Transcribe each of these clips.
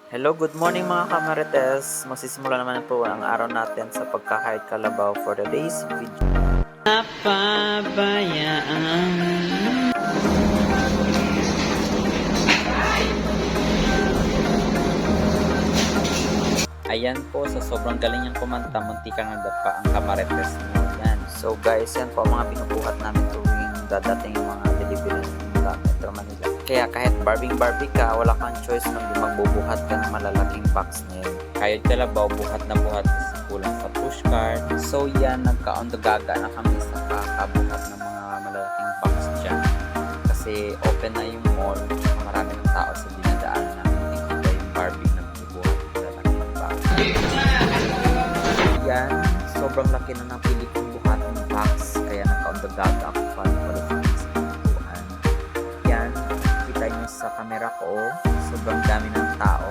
Hello, good morning mga kamarites. Magsisimula naman po ang araw natin sa pagkakahit kalabaw for today's video. Napabayaan. Ayan po, sa sobrang galing niyang kumanta, munti kang nadapa ang kamarites mo. Yan. So guys, yan po ang mga binubuhat namin tuwing dadating yung mga delivery ng Metro Manila. Kaya kahit barbing-barbie ka, wala kang choice kundi magbubuhat ka ng malalaking box na yun. Kahit kalabaw, buhat na buhat kasi kulang sa pushcart. So yan, nagka-on the gaga na kami sa kakabuhat ng mga malalaking box dyan. Kasi open na yung mall, marami ng tao sa dinadaan namin. Hindi yung barbie na bubuhat ng malalaking box. Yan, sobrang laki na ng pili kong buhat ng box. Kaya nagka-on the gaga ako pa sa camera ko, sobrang dami ng tao.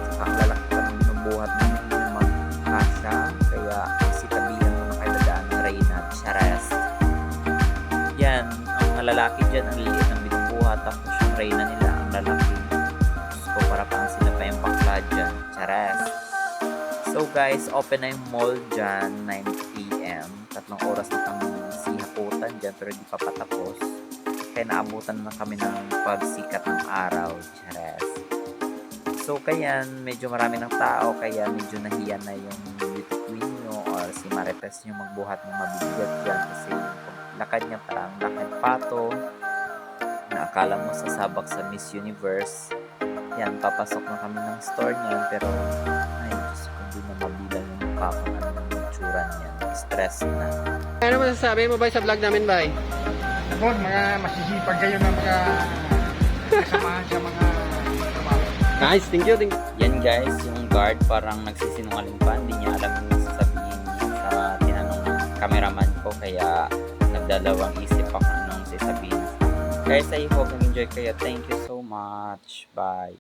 Saka ang lalaki pa ng binubuhat namin yung magkasya. Kaya isitabihan ko na kayo dadaan ng Reyna Chares. Yan, ang mga lalaki dyan, ang liliit ng binubuhat. Tapos yung Reyna nila, ang lalaki. So para pang sila pa yung bakla dyan. Chares. So guys, open na yung mall dyan, 9 PM. 3 oras na kami sihakutan dyan, pero di pa patapos. Kaya naabutan na kami ng pagsikat ng araw. Chares. So kaya medyo marami ng tao, kaya medyo nahiya na yung beauty queen nyo or si Marites nyo magbuhat ng mabigat dyan kasi yung lakad niya parang lakad pato na akala mo sasabak sa Miss Universe. Yan, papasok na kami ng store niyan pero ay Diyos ko, hindi na mabilang yung mukha ko ano yung tsura niya. Stress na. Ano masasabi mo ba sa vlog namin, Bay? Bon, mga masisipag kayo ng mga kasamahan sa mga trabaho. Nice, thank you. Yan guys, yung guard parang nagsisinungaling pa. Hindi niya alam yung sasabihin sa tinanong ng cameraman ko. Kaya nagdalawang isip ako anong sasabihin. Guys, I hope nag-enjoy kayo. Thank you so much. Bye.